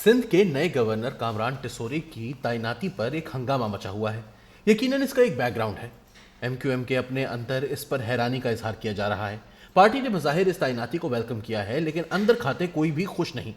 सिंध के नए गवर्नर कामरान टिसोरी की तैनाती पर एक हंगामा मचा हुआ है। यकीनन इसका एक बैकग्राउंड है। एमक्यूएम के अपने अंदर इस पर हैरानी का इजहार किया जा रहा है। पार्टी ने बज़ाहिर इस तैनाती को वेलकम किया है, लेकिन अंदर खाते कोई भी खुश नहीं।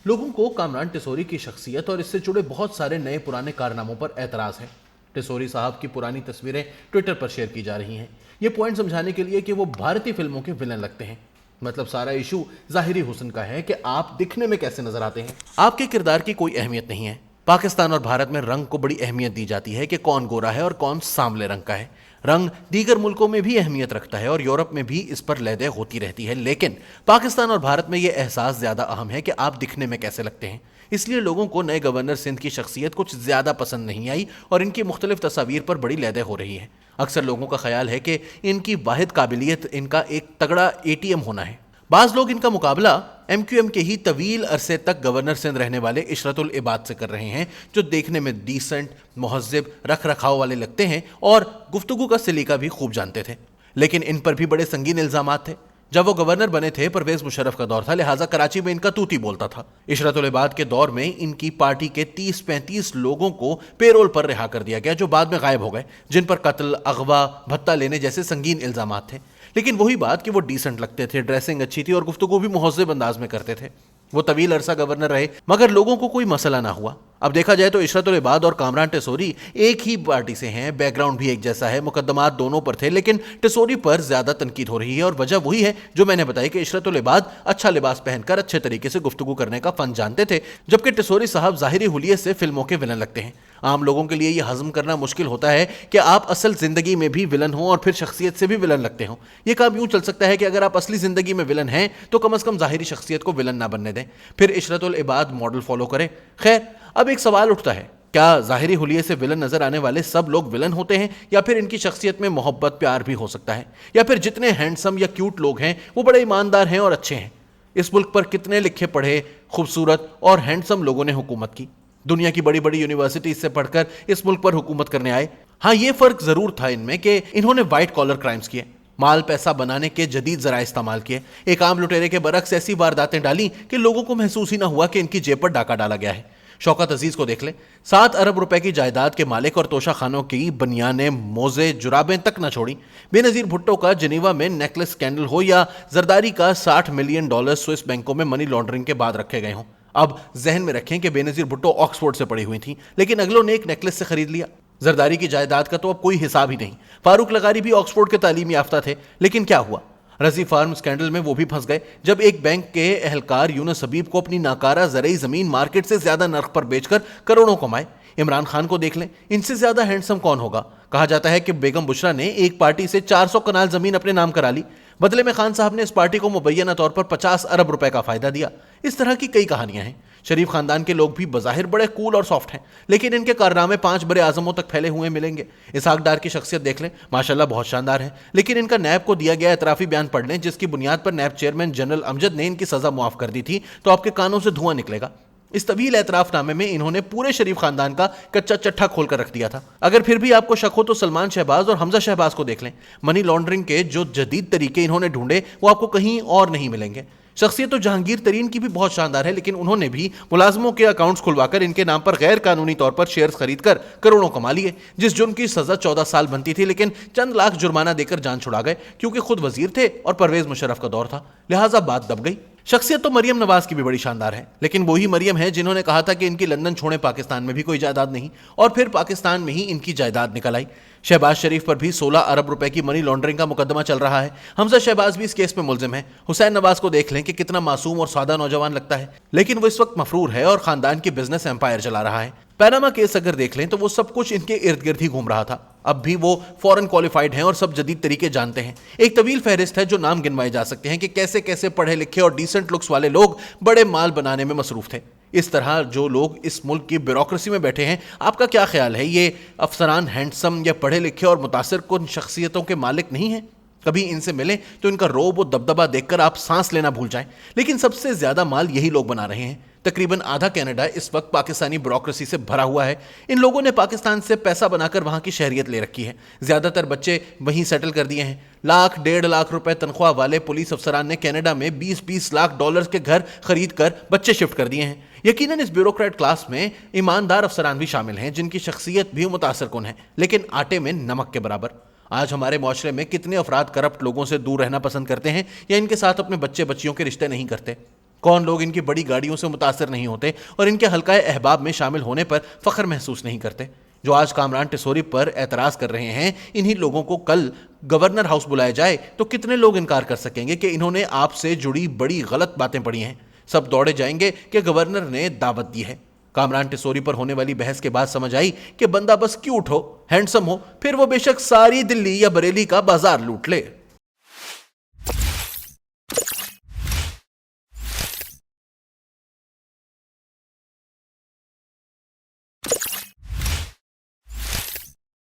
लोगों को कामरान टिसोरी की शख्सियत और इससे जुड़े बहुत सारे नए पुराने कारनामों पर एतराज है। टिसोरी साहब की पुरानी तस्वीरें ट्विटर पर शेयर की जा रही हैं, ये पॉइंट समझाने के लिए कि वो भारतीय फिल्मों के विलन लगते हैं। मतलब सारा इशू ज़ाहिरी हुस्न का है कि आप दिखने में कैसे नजर आते हैं, आपके किरदार की कोई अहमियत नहीं है। पाकिस्तान और भारत में रंग को बड़ी अहमियत दी जाती है कि कौन गोरा है और कौन सांवले रंग का है। रंग दीगर मुल्कों में भी अहमियत रखता है और यूरोप में भी इस पर लहदे होती रहती है, लेकिन पाकिस्तान और भारत में यह एहसास ज़्यादा अहम है कि आप दिखने में कैसे लगते हैं। इसलिए लोगों को नए गवर्नर सिंध की शख्सियत कुछ ज़्यादा पसंद नहीं आई और इनकी मुख्तलिफ तस्वीर पर बड़ी लहदे हो रही है। अक्सर लोगों का ख्याल है कि इनकी वाहिद काबिलियत इनका एक तगड़ा एटीएम होना है। बाज़ लोग इनका मुकाबला एमक्यूएम के ही तवील अरसे तक गवर्नर सिंध रहने वाले इशरतुल इबाद से कर रहे हैं, जो देखने में डिसेंट, मुहज़्ज़िब, रख रखाव वाले लगते हैं और गुफ्तगू का सलीका भी खूब जानते थे। लेकिन इन पर भी बड़े संगीन इल्ज़ामात थे। जब वो गवर्नर बने थे, परवेज़ मुशर्रफ का दौर था, लिहाजा कराची में इनका तूती बोलता था। इशरतुल इबाद के दौर में इनकी पार्टी के 30-35 लोगों को पेरोल पर रिहा कर दिया गया, जो बाद में गायब हो गए, जिन पर कत्ल, अगवा, भत्ता लेने जैसे संगीन इल्ज़ामात थे। लेकिन वही बात कि वो डिसेंट लगते थे, ड्रेसिंग अच्छी थी और गुफ्तगू भी मुहज़्ज़िब अंदाज में करते थे। वो तवील अरसा गवर्नर रहे, मगर लोगों को कोई मसला ना हुआ। अब देखा जाए तो इशरतुल इबाद और कामरान टिसोरी एक ही पार्टी से हैं, बैकग्राउंड भी एक जैसा है, मुकदमात दोनों पर थे, लेकिन टिसोरी पर ज्यादा तनकीद हो रही है और वजह वही है जो मैंने बताई कि इशरतुल इबाद अच्छा लिबास पहनकर अच्छे तरीके से गुफ्तगू करने का फन जानते थे, जबकि टिसोरी साहब ज़ाहिरी हुलिये से फिल्मों के विलन लगते हैं। आम लोगों के लिए यह हजम करना मुश्किल होता है कि आप असल जिंदगी में भी विलन हो और फिर शख्सियत से भी विलन लगते हो। यह काम यूं चल सकता है कि अगर आप असली जिंदगी में विलन हैं तो कम अज कम ज़ाहिरी शख्सियत को विलन ना बनने दें, फिर इशरतुल इबाद मॉडल फॉलो करें। खैर, अब एक सवाल उठता है, क्या ज़ाहिरी हुलिये से विलन नजर आने वाले सब लोग विलन होते हैं, या फिर इनकी शख्सियत में मोहब्बत प्यार भी हो सकता है, या फिर जितने हैंडसम या क्यूट लोग हैं वो बड़े ईमानदार हैं और अच्छे हैं। इस मुल्क पर कितने लिखे पढ़े, खूबसूरत और हैंडसम लोगों ने हुकूमत की। दुनिया की बड़ी बड़ी यूनिवर्सिटीज से पढ़कर इस मुल्क पर हुकूमत करने आए। हाँ, ये फर्क जरूर था इनमें कि इन्होंने वाइट कॉलर क्राइम्स किए, माल पैसा बनाने के जदीद जरा इस्तेमाल किए, एक आम लुटेरे के बरक्स ऐसी वारदातें डाली कि लोगों को महसूस ही ना हुआ कि इनकी जेब पर डाका डाला गया है। शौकत अजीज को देख लें, 7 अरब रुपए की जायदाद के मालिक और तोशा खानों की बनियानें, मोजे, जुराबें तक न छोड़ी। बेनजीर भुट्टो का जिनेवा में नेकलेस स्कैंडल हो या जरदारी का $60 मिलियन स्विस बैंकों में मनी लॉन्ड्रिंग के बाद रखे गए हों। अब जहन में रखें कि बेनजीर भुट्टो ऑक्सफोर्ड से पढ़ी हुई थी, लेकिन अगलों ने एक नेकलेस से खरीद लिया। जरदारी की जायदाद का तो अब कोई हिसाब ही नहीं। फारूक लगारी भी ऑक्सफोर्ड के तालीम याफ्ता थे, लेकिन क्या हुआ? रजी फार्म स्कैंडल में वो भी फंस गए, जब एक बैंक के एहलकार यूनुस हबीब को अपनी नाकारा ज़रई ज़मीन मार्केट से ज़्यादा नर्ख पर बेचकर करोड़ों कमाए। इमरान खान को देख लें, इनसे ज़्यादा हैंडसम कौन होगा? कहा जाता है कि बेगम बुशरा ने एक पार्टी से 400 कनाल ज़मीन अपने नाम करा ली। बदले में खान साहब ने इस पार्टी को मुबैना तौर पर 50 अरब रुपए का फायदा दिया। इस तरह की कई कहानियां हैं। शरीफ खानदान के लोग भी बज़ाहिर बड़े कूल और सॉफ्ट हैं, लेकिन इनके कारनामे 5 बड़े आजमों तक फैले हुए मिलेंगे। इसहाक डार की शख्सियत देख लें, माशाल्लाह बहुत शानदार है, लेकिन इनका नैब को दिया गया एतराफ़ी बयान पढ़ लें, जिसकी बुनियाद पर नैब चेयरमैन जनरल अमजद ने इनकी सज़ा मुआफ़ कर दी थी, तो आपके कानों से धुआं निकलेगा। इस तवील एतराफ़नामे में इन्होंने पूरे शरीफ खानदान का कच्चा चट्ठा खोल कर रख दिया था। अगर फिर भी आपको शक हो तो सलमान शहबाज और हमजा शहबाज को देख लें। मनी लॉन्ड्रिंग के जो जदीद तरीके इन्होंने ढूंढे वो आपको कहीं और नहीं मिलेंगे। शख्सियत तो जहांगीर तरीन की भी बहुत शानदार है, लेकिन उन्होंने भी मुलाजमों के अकाउंट्स खुलवाकर इनके नाम पर गैर कानूनी तौर पर शेयर्स खरीदकर करोड़ों कमा लिए। जिस जुर्म की सजा 14 साल बनती थी, लेकिन चंद लाख जुर्माना देकर जान छुड़ा गए, क्योंकि खुद वजीर थे और परवेज मुशर्रफ का दौर था, लिहाजा बात दब गई। शख्सियत तो मरियम नवाज की भी बड़ी शानदार है, लेकिन वही मरियम है जिन्होंने कहा था कि इनकी लंदन छोड़े पाकिस्तान में भी कोई जायदाद नहीं, और फिर पाकिस्तान में ही इनकी जायदाद निकल आई। शहबाज शरीफ पर भी 16 अरब रुपए की मनी लॉन्ड्रिंग का मुकदमा चल रहा है। हमजा शहबाज भी इस केस में मुलजिम है। हुसैन नवाज को देख लें कि कितना मासूम और सादा नौजवान लगता है, लेकिन वो इस वक्त मफरूर है और खानदान की बिजनेस एम्पायर चला रहा है। पैनामा केस अगर देख लें तो वो सब कुछ इनके इर्द गिर्द ही घूम रहा था। अब भी वो फॉरेन क्वालिफाइड हैं और सब जदीद तरीके जानते हैं। एक तवील फहरिस्त है जो नाम गिनवाए जा सकते हैं कि कैसे कैसे पढ़े लिखे और डिसेंट लुक्स वाले लोग बड़े माल बनाने में मसरूफ थे। इस तरह जो लोग इस मुल्क की ब्यूरोक्रेसी में बैठे हैं, आपका क्या ख्याल है, ये अफसरान हैंडसम या पढ़े लिखे और मुतासिर कुन शख्सियतों के मालिक नहीं हैं? कभी इनसे मिलें तो इनका रोब और दबदबा देखकर आप सांस लेना भूल जाएं। लेकिन सबसे ज्यादा माल यही लोग बना रहे हैं। तकरीबन आधा कनाडा इस वक्त पाकिस्तानी ब्यूरोक्रेसी से भरा हुआ है। इन लोगों ने पाकिस्तान से पैसा बनाकर वहां की शहरियत ले रखी है। ज्यादातर बच्चे वहीं सेटल कर दिए हैं। लाख 1.5 लाख रुपए तनख्वाह वाले पुलिस अफसरान ने कनाडा में 20-20 लाख डॉलर्स के घर खरीद कर बच्चे शिफ्ट कर दिए हैं। यकीनन इस ब्यूरोक्रेट क्लास में ईमानदार अफसरान भी शामिल हैं जिनकी शख्सियत भी मुतासर कुन है, लेकिन आटे में नमक के बराबर। आज हमारे माशरे में कितने अफराद करप्ट लोगों से दूर रहना पसंद करते हैं या इनके साथ अपने बच्चे बच्चियों के रिश्ते नहीं करते। कौन लोग इनकी बड़ी गाड़ियों से मुतासर नहीं होते और इनके हल्का अहबाब में शामिल होने पर फख्र महसूस नहीं करते। जो आज कामरान टिसोरी पर एतराज़ कर रहे हैं, इन्हीं लोगों को कल गवर्नर हाउस बुलाया जाए तो कितने लोग इनकार कर सकेंगे कि इन्होंने आपसे जुड़ी बड़ी गलत बातें पढ़ी हैं। सब दौड़े जाएंगे कि गवर्नर ने दावत दी है। कामरान टिसोरी पर होने वाली बहस के बाद समझ आई कि बंदा बस क्यूट हो, हैंडसम हो, फिर वो बेशक सारी दिल्ली या बरेली का बाजार लूट ले।